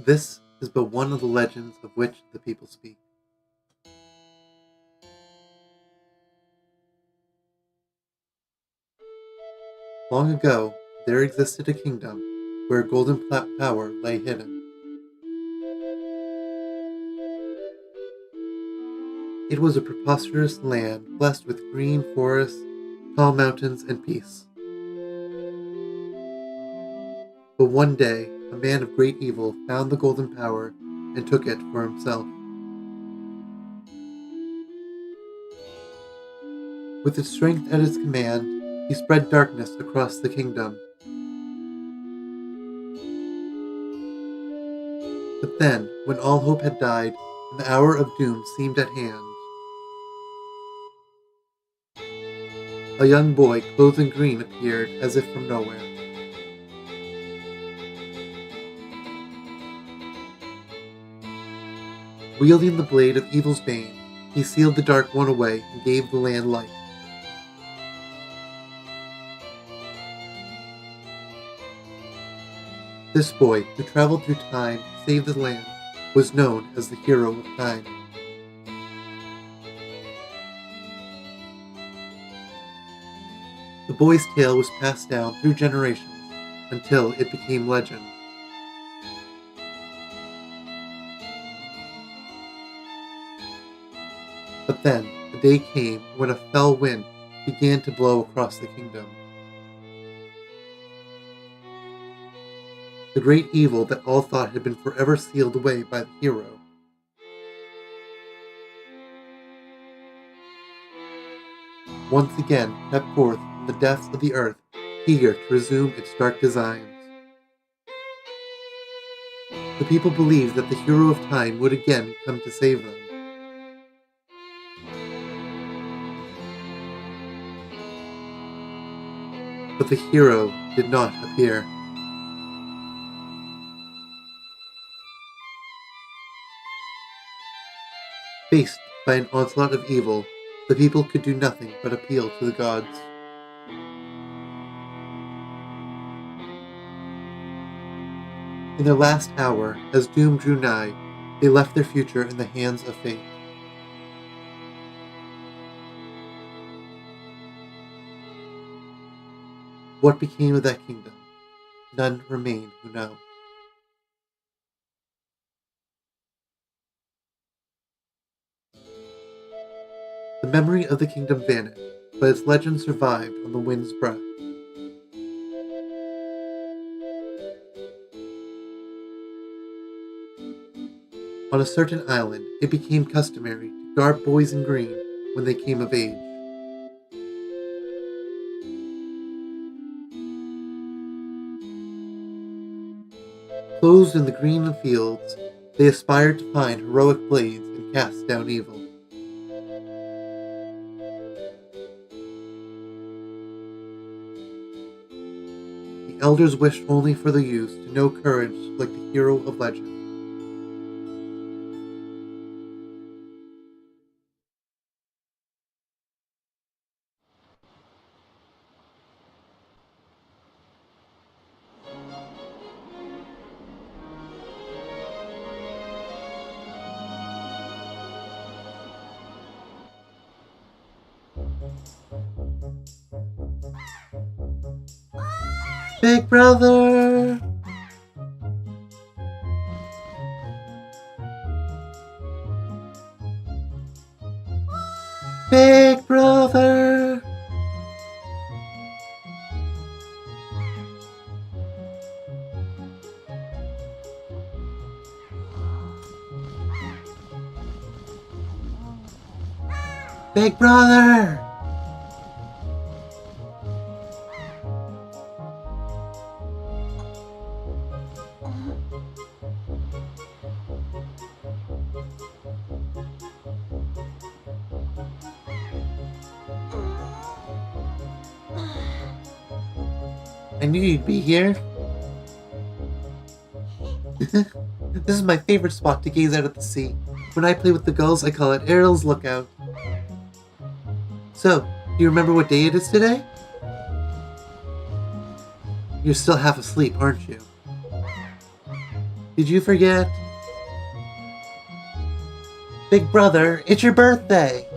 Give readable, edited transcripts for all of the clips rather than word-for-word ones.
This is but one of the legends of which the people speak. Long ago, there existed a kingdom where a golden power lay hidden. It was a prosperous land blessed with green forests, tall mountains, and peace. But one day, a man of great evil found the golden power and took it for himself. With its strength at his command, he spread darkness across the kingdom. But then, when all hope had died and the hour of doom seemed at hand, a young boy clothed in green appeared as if from nowhere. Wielding the blade of evil's bane, he sealed the Dark One away and gave the land light. This boy, who traveled through time to save the land, was known as the Hero of Time. The boy's tale was passed down through generations until it became legend. But then, a day came when a fell wind began to blow across the kingdom. The great evil that all thought had been forever sealed away by the hero once again stepped forth from the depths of the earth, eager to resume its dark designs. The people believed that the Hero of Time would again come to save them. But the hero did not appear. Faced by an onslaught of evil, the people could do nothing but appeal to the gods. In their last hour, as doom drew nigh, they left their future in the hands of fate. What became of that kingdom? None remain who know. The memory of the kingdom vanished, but its legend survived on the wind's breath. On a certain island, it became customary to guard boys in green when they came of age. Clothed in the green fields, they aspired to find heroic blades and cast down evil. The elders wished only for the youth to know courage like the hero of legend. Big brother! Big brother! Big brother! I knew you'd be here. This is my favorite spot to gaze out at the sea. When I play with the gulls, I call it Ariel's Lookout. So, do you remember what day it is today? You're still half asleep, aren't you? Did you forget? Big brother, it's your birthday!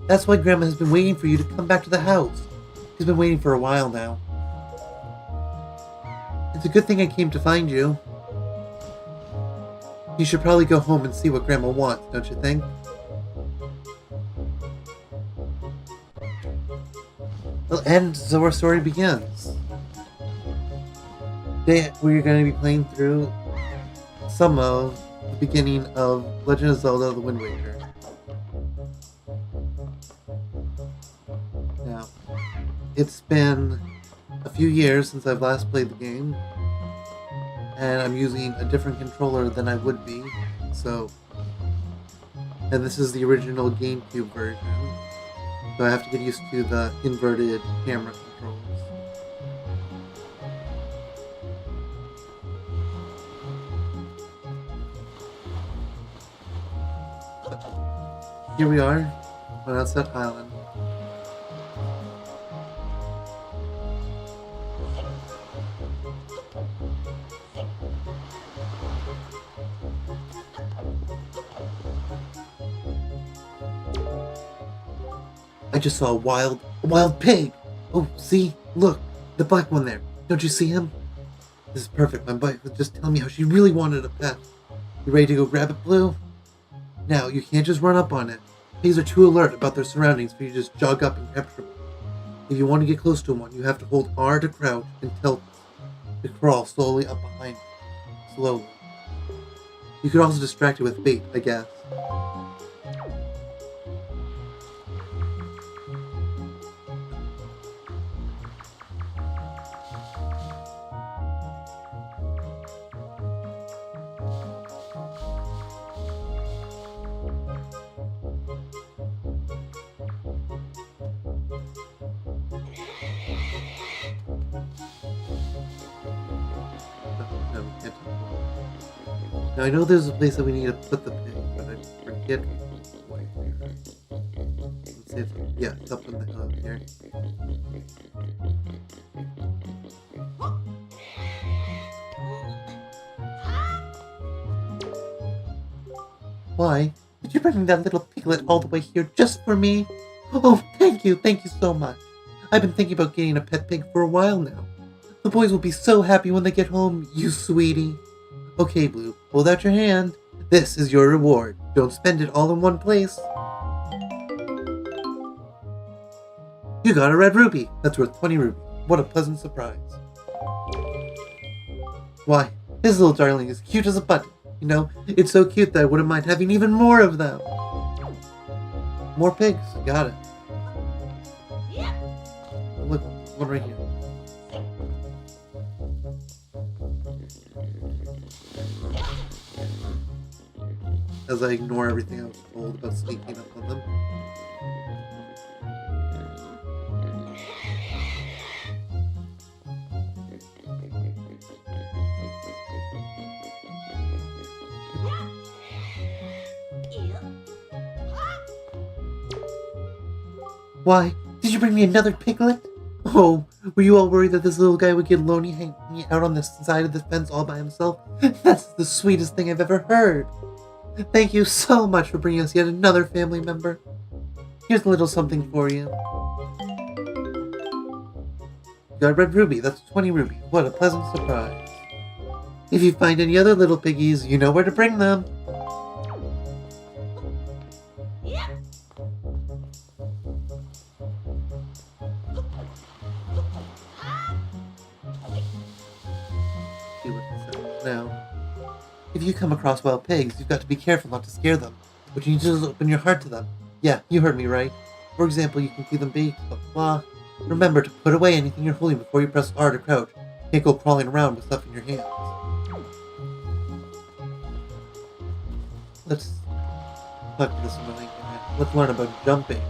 That's why Grandma has been waiting for you to come back to the house. She's been waiting for a while now. It's a good thing I came to find you. You should probably go home and see what Grandma wants, don't you think? Well, and so our story begins. Today we're going to be playing through some of the beginning of Legend of Zelda: The Wind Waker. Now, it's been a few years since I've last played the game, and I'm using a different controller than I would be, and this is the original GameCube version, so I have to get used to the inverted camera controls. Here we are on Outset Island. I just saw a wild pig! Oh, see? Look! The black one there. Don't you see him? This is perfect. My wife was just telling me how she really wanted a pet. You ready to go grab it, Blue? Now, you can't just run up on it. Pigs are too alert about their surroundings for you to just jog up and capture one. If you want to get close to one, you have to hold R to crouch and tilt to crawl slowly up behind it. Slowly. You could also distract it with bait, I guess. Now I know there's a place that we need to put the pig, but I forget where. Let's see if it's up in the hill here. Why? Did you bring that little piglet all the way here just for me? Oh, thank you so much. I've been thinking about getting a pet pig for a while now. The boys will be so happy when they get home, you sweetie. Okay, Blue, hold out your hand. This is your reward. Don't spend it all in one place. You got a red ruby. That's worth 20 rubies. What a pleasant surprise. Why, this little darling is cute as a button. You know, it's so cute that I wouldn't mind having even more of them. More pigs. Got it. Look, one right here. As I ignore everything I was told about sneaking up on them. Why? Did you bring me another piglet? Oh, were you all worried that this little guy would get lonely hanging out on the side of the fence all by himself? That's the sweetest thing I've ever heard. Thank you so much for bringing us yet another family member. Here's a little something for you. You got a red ruby. That's 20 rubies. What a pleasant surprise. If you find any other little piggies, you know where to bring them. See what this says now. If you come across wild pigs, you've got to be careful not to scare them, but you need to just open your heart to them. Yeah, you heard me right. For example, you can feed them bait, blah blah. Remember to put away anything you're holding before you press R to crouch. You can't go crawling around with stuff in your hands. Let's fuck this annoying guy. Let's learn about jumping.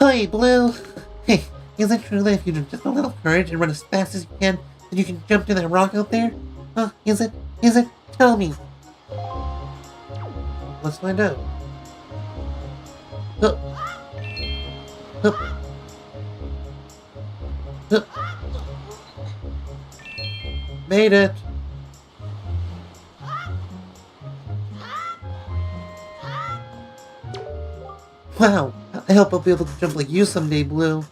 Hi, Blue! Hey, is it true that if you do just a little courage and run as fast as you can, then you can jump to that rock out there? Huh, is it? Is it? Tell me! Let's find out. Hup. Hup. Hup. Made it! Wow, I hope I'll be able to jump like you someday, Blue.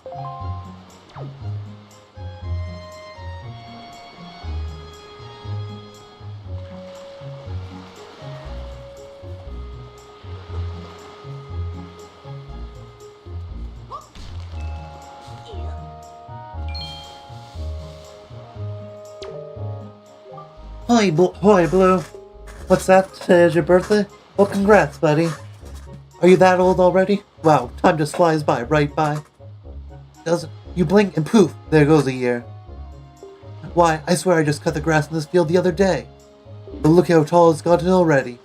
Hi, Blue. What's that? Today's your birthday? Well, congrats, buddy. Are you that old already? Wow, time just flies by, right by. Doesn't you blink and poof, there goes a year. Why, I swear I just cut the grass in this field the other day. But look how tall it's gotten already.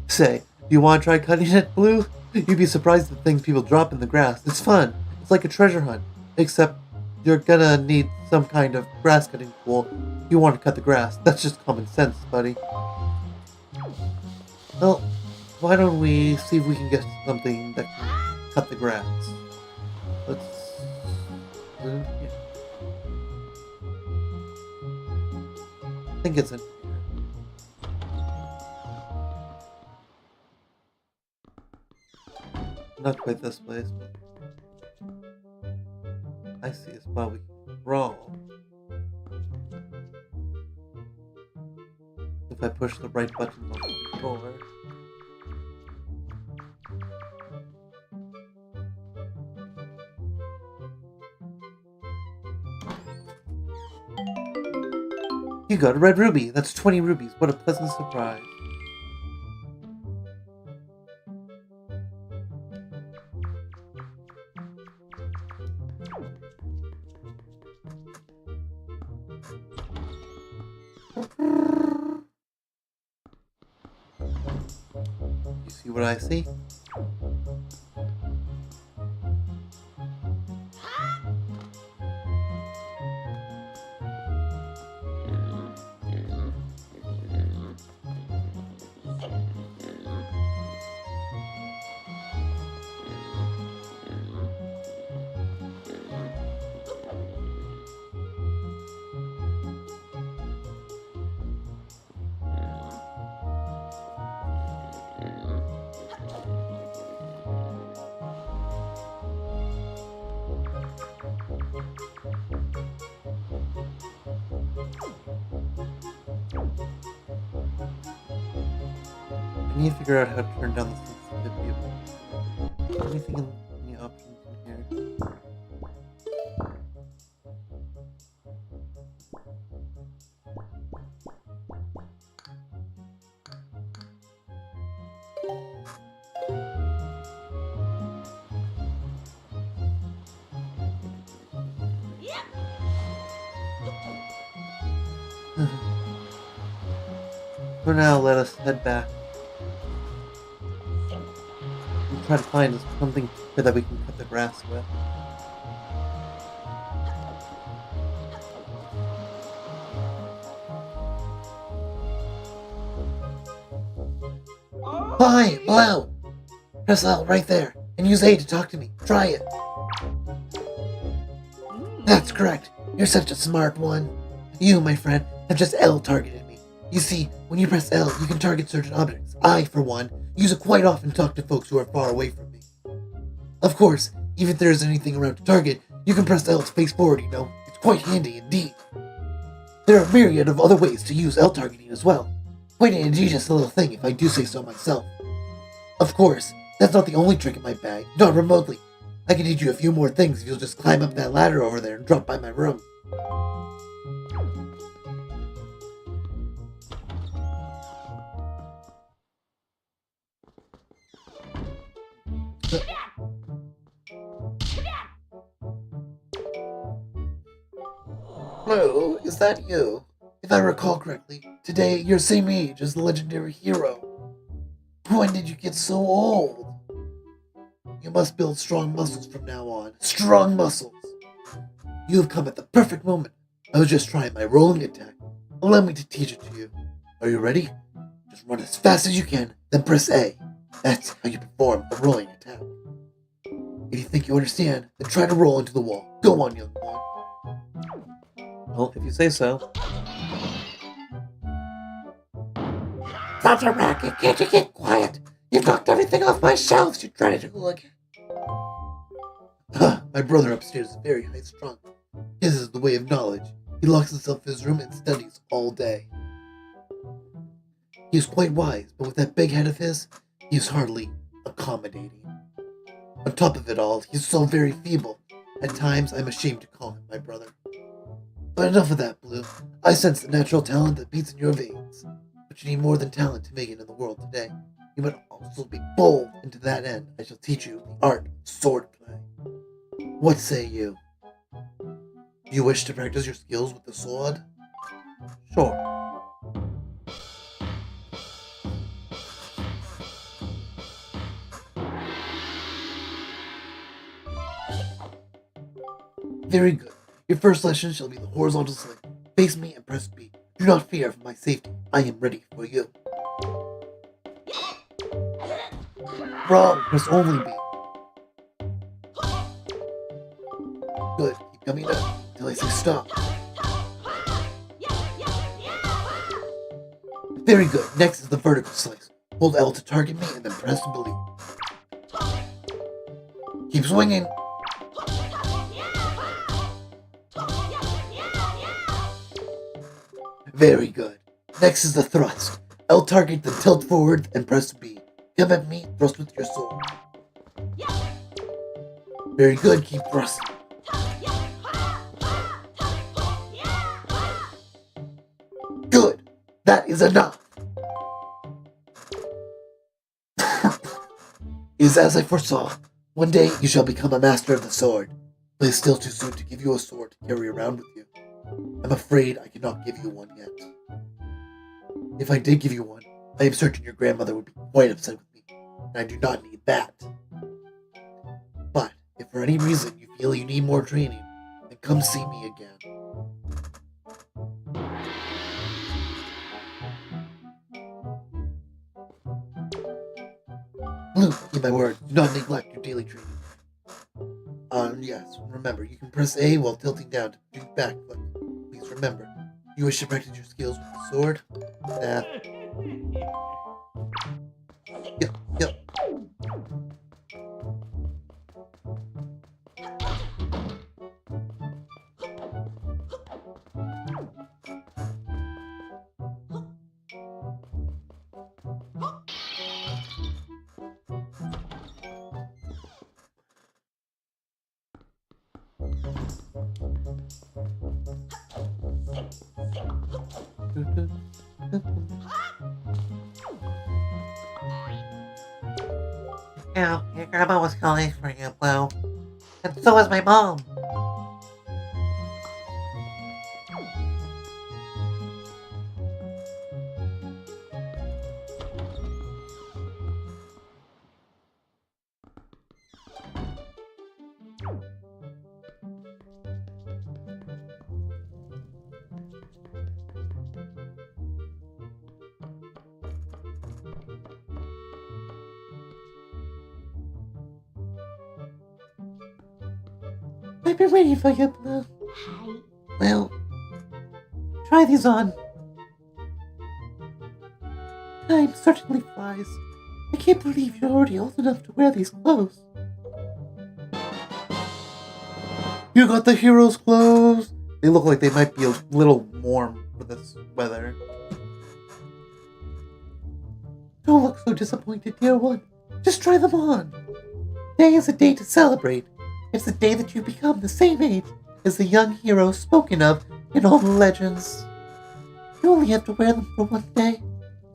Say, do you want to try cutting it, Blue? You'd be surprised at the things people drop in the grass. It's fun. It's like a treasure hunt. Except you're gonna need some kind of grass cutting tool if you want to cut the grass. That's just common sense, buddy. Well, why don't we see if we can get something that can cut the grass? Let's... yeah. I think it's in here. Not quite this place, but... I see a spot we can crawl. If I push the right buttons on the controller. You got a red ruby. That's 20 rubies. What a pleasant surprise. You see what I see? I need to figure out how to turn down the sensitivity of anything in the options in here. For now, let us head back. And try to find something that we can cut the grass with. Hi, Blue! Press L right there, and use A to talk to me. Try it. That's correct. You're such a smart one. You, my friend, have just L targeted me. You see, when you press L, you can target certain objects. I, for one, use it quite often to talk to folks who are far away from me. Of course, even if there isn't anything around to target, you can press L to face forward, you know. It's quite handy indeed. There are a myriad of other ways to use L targeting as well. Quite an ingenious little thing if I do say so myself. Of course, that's not the only trick in my bag, not remotely. I can teach you a few more things if you'll just climb up that ladder over there and drop by my room. Blue, is that you? If I recall correctly, today you're the same age as the legendary hero. When did you get so old? You must build strong muscles from now on. Strong muscles! You have come at the perfect moment. I was just trying my rolling attack. Allow me to teach it to you. Are you ready? Just run as fast as you can, then press A. That's how you perform a rolling attack. If you think you understand, then try to roll into the wall. Go on, young one. Well, if you say so. Such a racket, can't you get quiet? You've knocked everything off my shelves, you dreaded hooligan. My brother upstairs is very high-strung. His is the way of knowledge. He locks himself in his room and studies all day. He is quite wise, but with that big head of his, he is hardly accommodating. On top of it all, he is so very feeble. At times, I'm ashamed to call him my brother. But enough of that, Blue. I sense the natural talent that beats in your veins. But you need more than talent to make it in the world today. You must also be bold, and to that end, I shall teach you the art of swordplay. What say you? Do you wish to practice your skills with the sword? Sure. Very good. Your first lesson shall be the horizontal sling. Face me and press B. Do not fear for my safety. I am ready for you. Wrong. Press only B. Good. Keep coming up until I say stop. Very good. Next is the vertical slice. Hold L to target me and then press B. Keep swinging. Very good. Next is the thrust. L target, then tilt forward and press B. Come at me, thrust with your sword. Very good, keep thrusting. Good. That is enough. It is as I foresaw. One day you shall become a master of the sword. But it is still too soon to give you a sword to carry around with you. I'm afraid I cannot give you one yet. If I did give you one, I am certain your grandmother would be quite upset with me, and I do not need that. But if for any reason you feel you need more training, then come see me again. Blue, keep my word, do not neglect your daily training. Yes, remember, you can press A while tilting down to do backflip. Please remember, you wish to practice your skills with the sword? Yep. Yeah, your grandma was calling for you, Blue. And so was my mom. I've been waiting for you, Blue. Well, try these on. Time certainly flies. I can't believe you're already old enough to wear these clothes. You got the hero's clothes! They look like they might be a little warm for this weather. Don't look so disappointed, dear one. Just try them on. Today is a day to celebrate. It's the day that you become the same age as the young hero spoken of in all the legends. You only have to wear them for one day.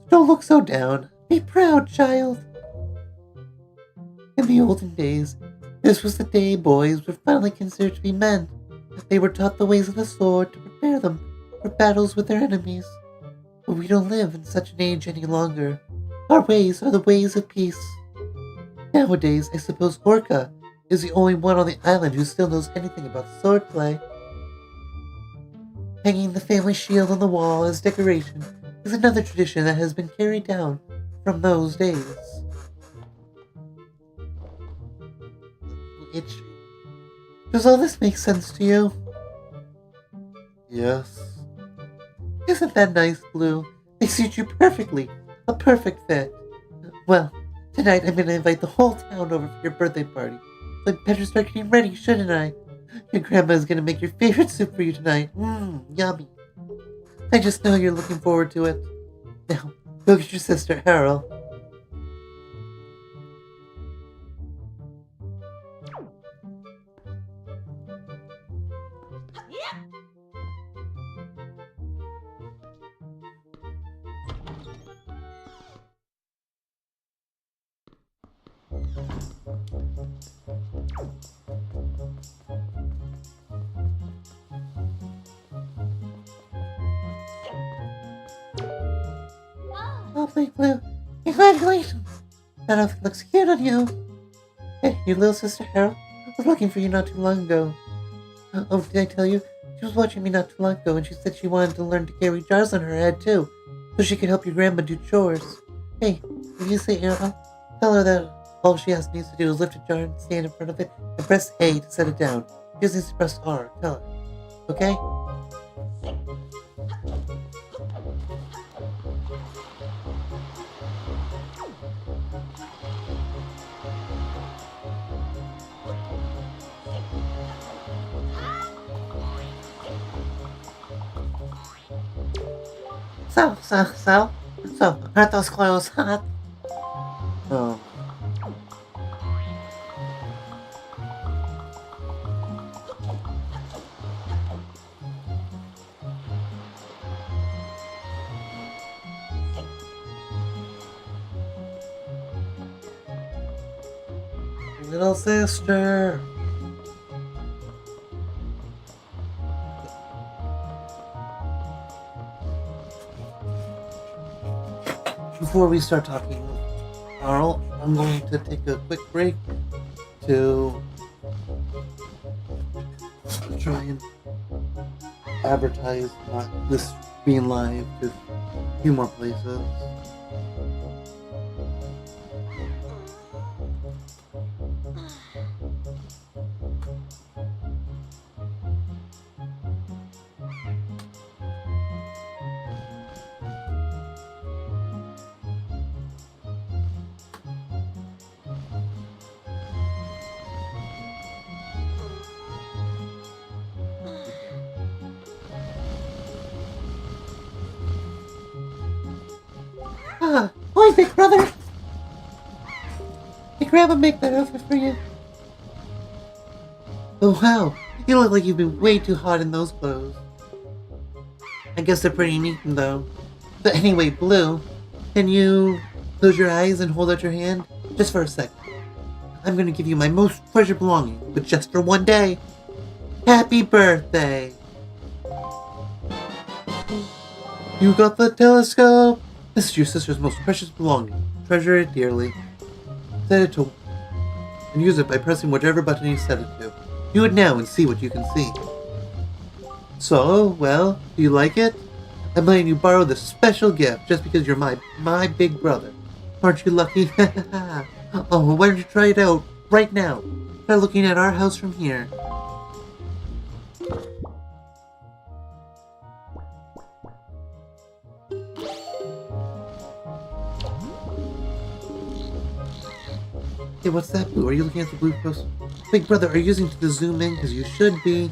So don't look so down. Be proud, child. In the olden days, this was the day boys were finally considered to be men. They were taught the ways of the sword to prepare them for battles with their enemies. But we don't live in such an age any longer. Our ways are the ways of peace. Nowadays, I suppose Orca is the only one on the island who still knows anything about swordplay. Hanging the family shield on the wall as decoration is another tradition that has been carried down from those days. Itchy. Does all this make sense to you? Yes. Isn't that nice, Blue? They suit you perfectly. A perfect fit. Well, tonight I'm gonna invite the whole town over for your birthday party. So I'd better start getting ready, shouldn't I? Your grandma's gonna make your favorite soup for you tonight. Yummy. I just know you're looking forward to it. Now, go get your sister, Harold. Oh, Big Blue, congratulations! That outfit looks cute on you. Hey, your little sister Harold was looking for you not too long ago. Oh, did I tell you? She was watching me not too long ago, and she said she wanted to learn to carry jars on her head too, so she could help your grandma do chores. Hey, if you say Harold, tell her that all she needs to do is lift a jar and stand in front of it and press A to set it down. She just needs to press R. Tell her. Okay? So, aren't those clothes hot? Oh. Little sister. Before we start talking, Carl, I'm going to take a quick break to try and advertise this being live to a few more places. Hi, big brother. Did Grandma make that outfit for you? Oh wow, you look like you've been way too hot in those clothes. I guess they're pretty neat though. But anyway, Blue, can you close your eyes and hold out your hand? Just for a second. I'm gonna give you my most treasured belonging, but just for one day. Happy birthday! You got the telescope! This is your sister's most precious belonging. Treasure it dearly. Set it to... and use it by pressing whatever button you set it to. Do it now and see what you can see. So, well, do you like it? I'm letting you borrow this special gift just because you're my big brother. Aren't you lucky? Oh, why don't you try it out right now? Try looking at our house from here. Hey, what's that, Blue? Are you looking at the blue post? Big brother, are you using it to zoom in? Because you should be.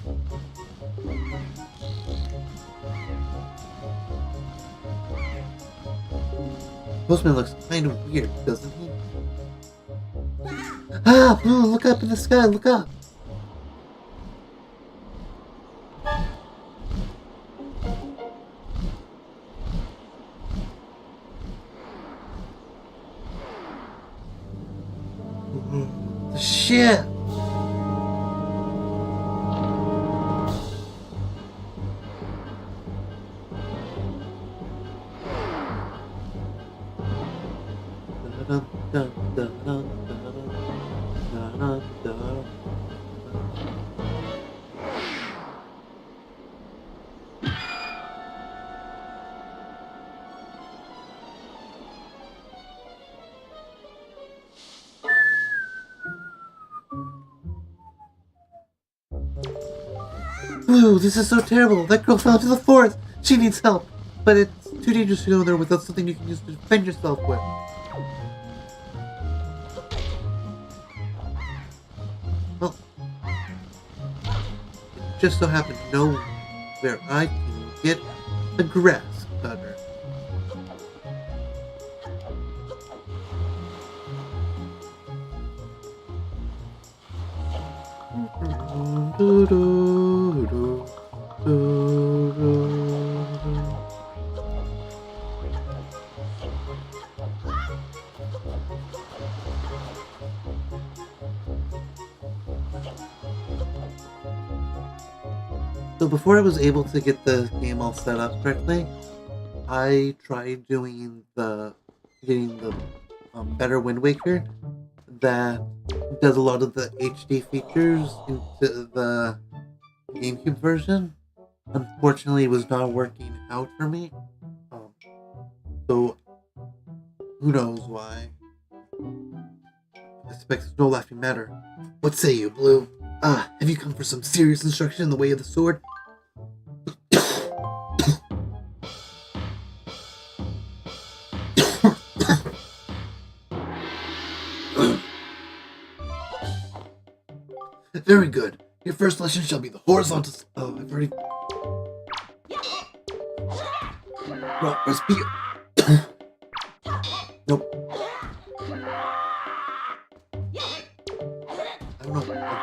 Postman looks kind of weird, doesn't he? Ah, Blue, look up in the sky, look up! The ship! Blue, this is so terrible. That girl fell into the forest. She needs help. But it's too dangerous to go there without something you can use to defend yourself with. Well, it just so happened to know where I can get a grass cutter. So before I was able to get the game all set up correctly, I tried getting the better Wind Waker that does a lot of the HD features into the GameCube version. Unfortunately, it was not working out for me. So who knows why? I suspect it's no laughing matter. What say you, Blue? Have you come for some serious instruction in the way of the sword? Very good. Your first lesson shall be the horizontal. Oh, I've already. Well, press B. Nope. I don't know.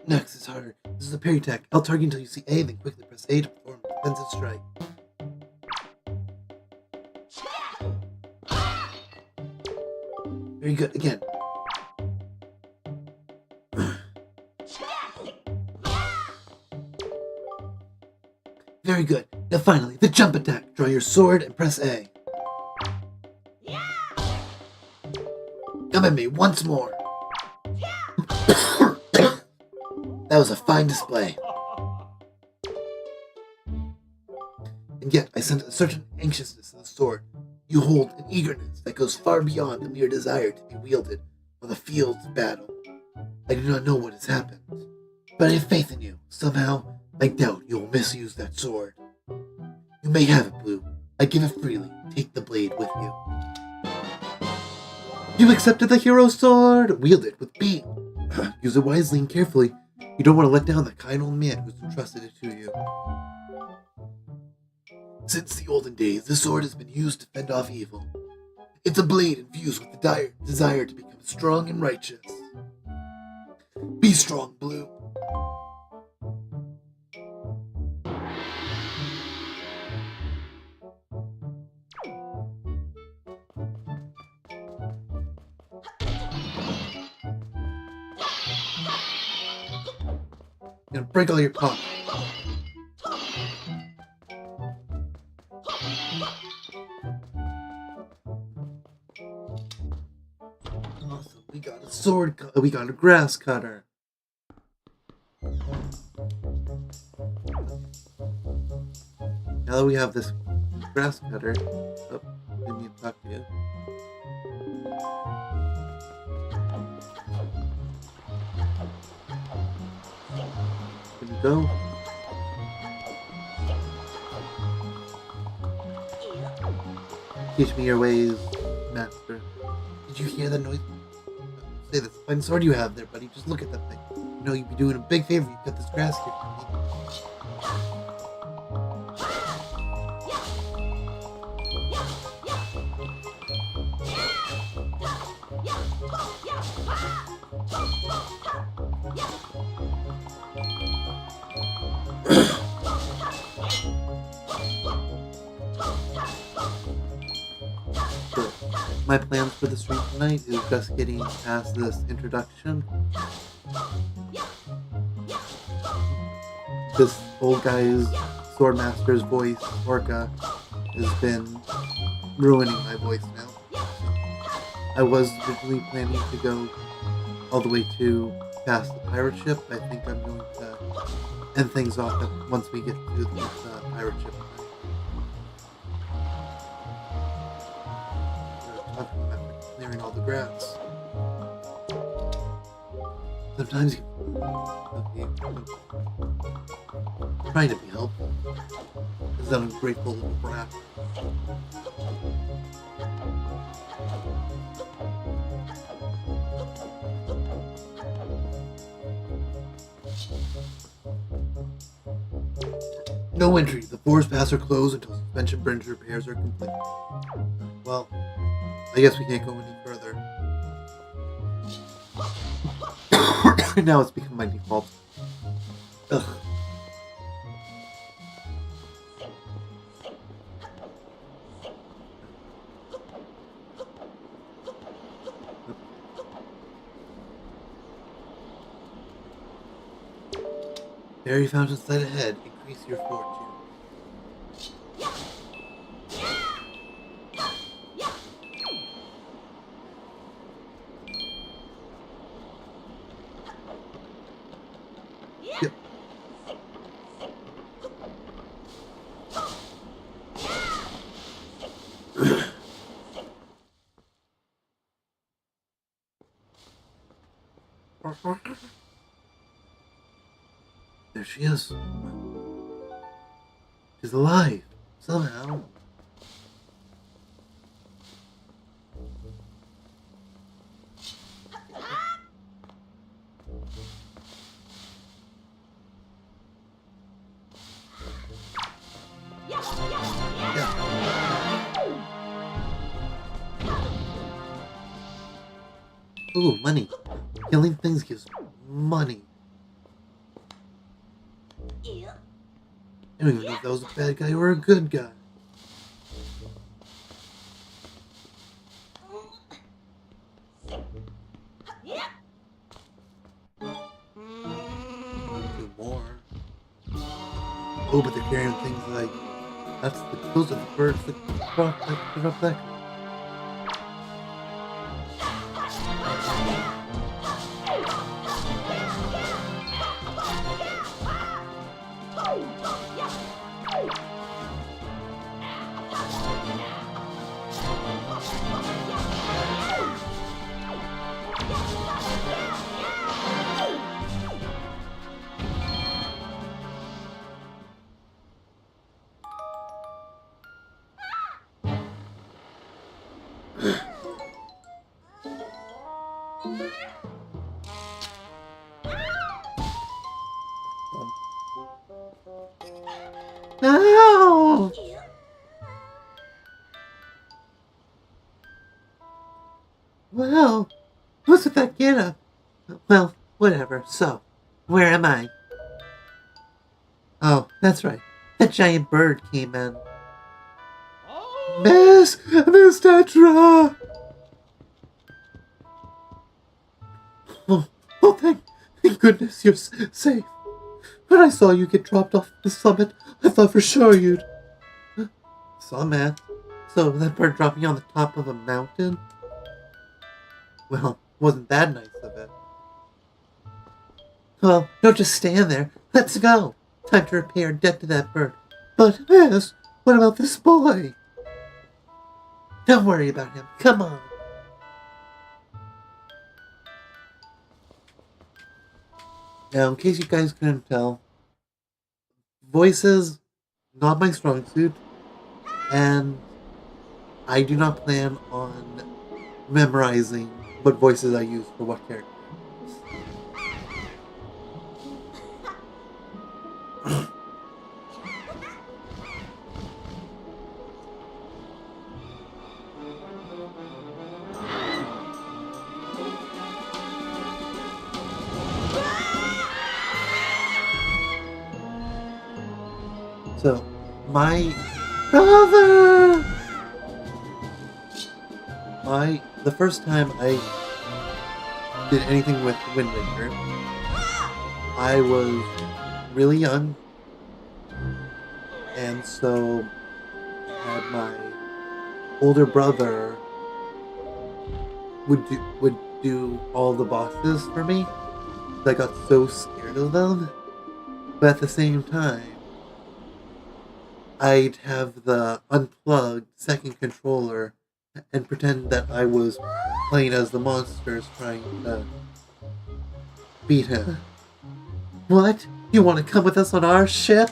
Next is harder. This is a parry attack. I'll target until you see A, then quickly press A to perform a defensive strike. Very good. Again. Very good. Now finally, the jump attack. Draw your sword and press A. Come at me once more. That was a fine display. And yet, I sense a certain anxiousness in the sword. You hold an eagerness that goes far beyond the mere desire to be wielded on the fields of battle. I do not know what has happened, but I have faith in you. Somehow, I doubt you will misuse that sword. You may have it, Blue. I give it freely. Take the blade with you. You accepted the hero sword! Wield it with B. Use it wisely and carefully. You don't want to let down the kind old man who's entrusted it to you. Since the olden days, this sword has been used to fend off evil. It's a blade infused with the desire to become strong and righteous. Be strong, Blue. You're gonna break all your pockets. Awesome. We got a sword. We got a grass cutter. Now that we have this grass cutter, oh, didn't need to talk to you. Here we go. Teach me your ways, master. Did you hear that noise? Say, that's a fine sword you have there, buddy. Just look at that thing. You know, you'd be doing a big favor if you cut this grass here for me. my plans for the stream tonight is just getting past this introduction. This old guy's Swordmaster's voice, Orca, has been ruining my voice now. I was originally planning to go all the way to past the pirate ship. I think I'm going to end things off once we get to this pirate ship. We're talking about clearing all the grass. Sometimes you... Okay, I'm trying to be helpful. This is an ungrateful little brat. No entry. The forest paths are closed until suspension bridge repairs are complete. Well, I guess we can't go any further. Now it's become my default. Ugh. Fairy fountain sight ahead. Increase your fortune. Yep. There she is. She's alive, somehow. Ooh, money. Killing things gives money. I don't even know if that was a bad guy or a good guy. Two more. Oh, but they're carrying things like those are the birds that drop that. No! Well, what's with that getup? Well, whatever. So, where am I? Oh, that's right. That giant bird came in. Miss Tetra! Oh, thank goodness you're safe. When I saw you get dropped off the summit, I thought for sure you'd... Summit? So that bird dropped me on the top of a mountain? Well, wasn't that nice of it? Well, don't just stand there. Let's go. Time to repay our debt to that bird. But, miss, what about this boy? Don't worry about him. Come on. Now, in case you guys couldn't tell, voices, not my strong suit, and I do not plan on memorizing what voices I use for what character. So, my brother! The first time I did anything with Wind Waker, I was really young, and so had my older brother would do all the bosses for me. I got so scared of them, but at the same time, I'd have the unplugged second controller and pretend that I was playing as the monsters trying to beat him. What? You want to come with us on our ship?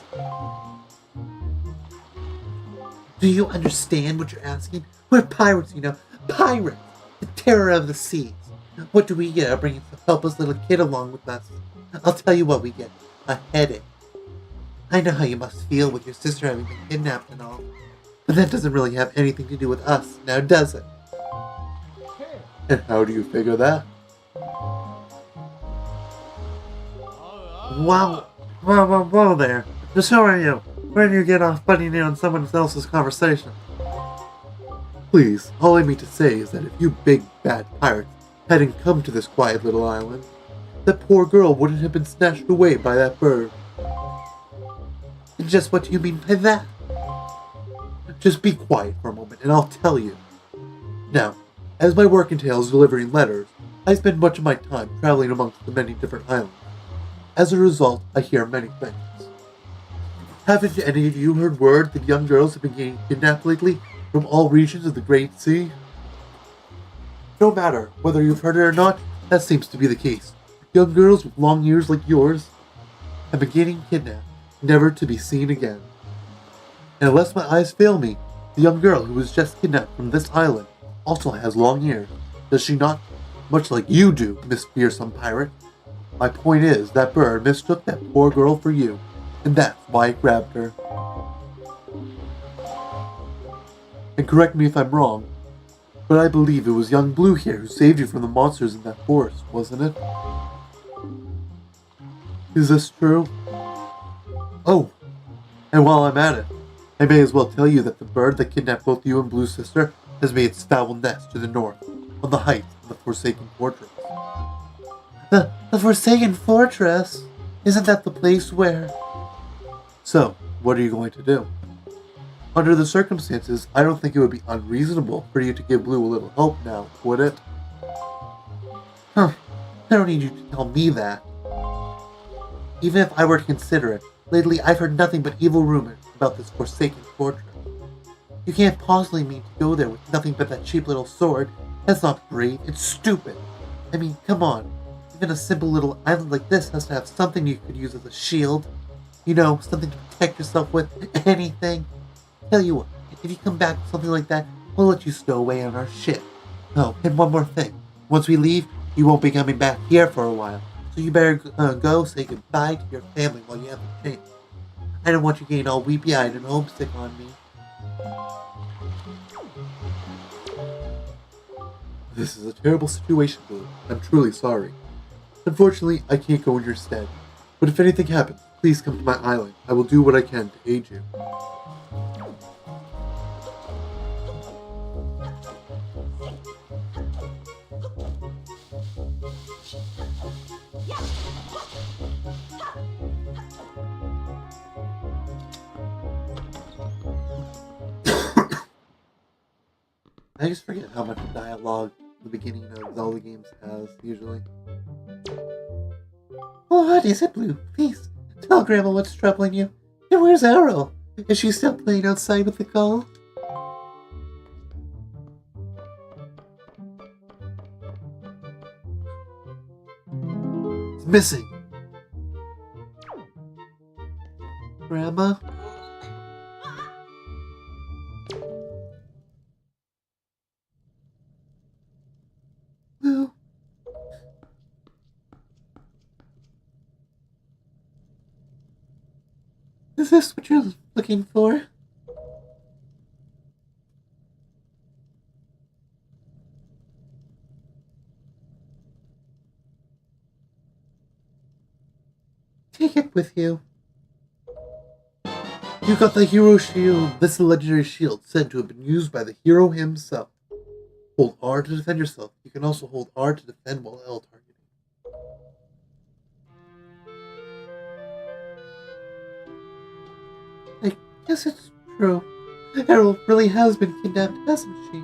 Do you understand what you're asking? We're pirates, you know. Pirates! The terror of the seas. What do we get bringing a helpless little kid along with us? I'll tell you what we get. A headache. I know how you must feel with your sister having been kidnapped and all. But that doesn't really have anything to do with us, now does it? And how do you figure that? Wow there. Just who are you? Where do you get off butting in on someone else's conversation? Please, all I mean to say is that if you big bad pirates hadn't come to this quiet little island, that poor girl wouldn't have been snatched away by that bird. And just what do you mean by that? Just be quiet for a moment and I'll tell you. Now, as my work entails delivering letters, I spend much of my time traveling amongst the many different islands. As a result, I hear many things. Haven't any of you heard word that young girls have been getting kidnapped lately from all regions of the Great Sea? No matter whether you've heard it or not, that seems to be the case. Young girls with long ears like yours have been getting kidnapped, never to be seen again. And unless my eyes fail me, the young girl who was just kidnapped from this island also has long ears, does she not? Much like you do, Miss Fearsome Pirate. My point is, that bird mistook that poor girl for you, and that's why it grabbed her. And correct me if I'm wrong, but I believe it was young Blue here who saved you from the monsters in that forest, wasn't it? Is this true? Oh, and while I'm at it, I may as well tell you that the bird that kidnapped both you and Blue Sister has made its foul nest to the north, on the heights of the Forsaken Fortress. The Forsaken Fortress? Isn't that the place where... So, what are you going to do? Under the circumstances, I don't think it would be unreasonable for you to give Blue a little help now, would it? Huh. I don't need you to tell me that. Even if I were to consider it, lately I've heard nothing but evil rumors about this Forsaken Fortress. You can't possibly mean to go there with nothing but that cheap little sword. That's not brave, it's stupid. I mean, come on. Even a simple little island like this has to have something you could use as a shield. You know, something to protect yourself with, anything. Tell you what, if you come back with something like that, we'll let you stow away on our ship. Oh, and one more thing. Once we leave, you won't be coming back here for a while. So you better go say goodbye to your family while you have a chance. I don't want you getting all weepy-eyed and homesick on me. This is a terrible situation, Blue. I'm truly sorry. Unfortunately, I can't go in your stead. But if anything happens, please come to my island. I will do what I can to aid you. I just forget how much dialogue the beginning of Zelda games has, usually. What is it, Blue? Please, tell Grandma what's troubling you. And where's Arrow? Is she still playing outside with the call? It's missing. Grandma? Blue? Is this what you're looking for? Take it with you. You got the hero shield. This is a legendary shield said to have been used by the hero himself. Hold R to defend yourself. You can also hold R to defend while L targeting. I guess it's true. Errol really has been kidnapped, hasn't she?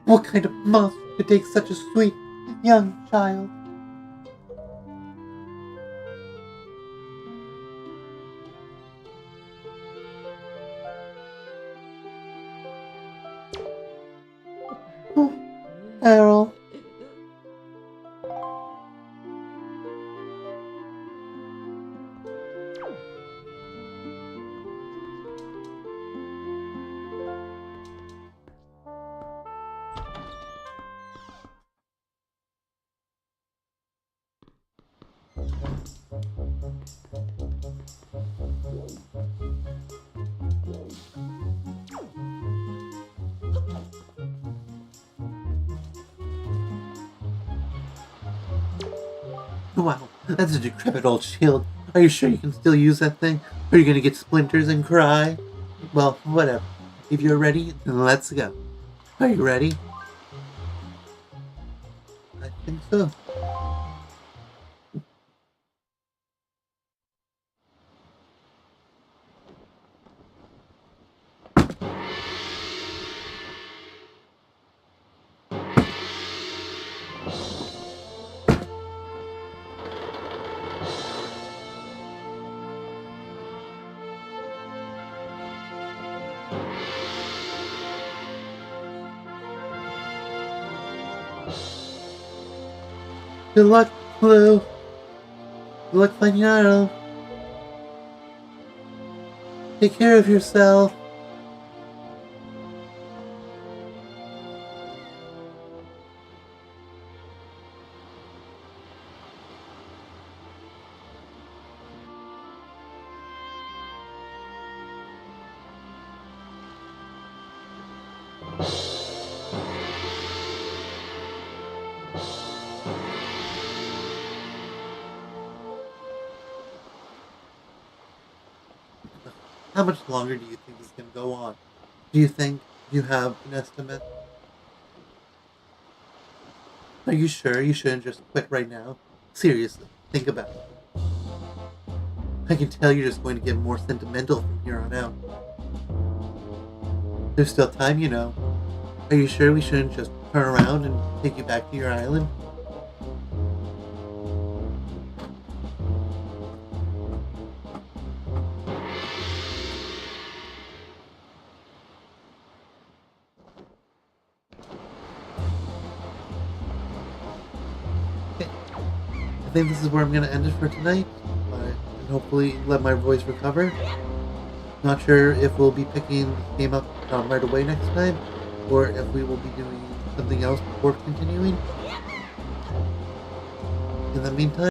What kind of monster could take such a sweet, young child? Oh, Errol. Wow, that's a decrepit old shield. Are you sure you can still use that thing? Or are you gonna get splinters and cry? Well, whatever. If you're ready, then let's go. Are you ready? I think so. Good luck, Blue. Good luck finding Arrow. Take care of yourself. How much longer do you think this can go on? Do you think you have an estimate? Are you sure you shouldn't just quit right now? Seriously, think about it. I can tell you're just going to get more sentimental from here on out. There's still time, you know. Are you sure we shouldn't just turn around and take you back to your island? I think this is where I'm going to end it for tonight, and hopefully let my voice recover. Not sure if we'll be picking the game up right away next time, or if we will be doing something else before continuing. In the meantime,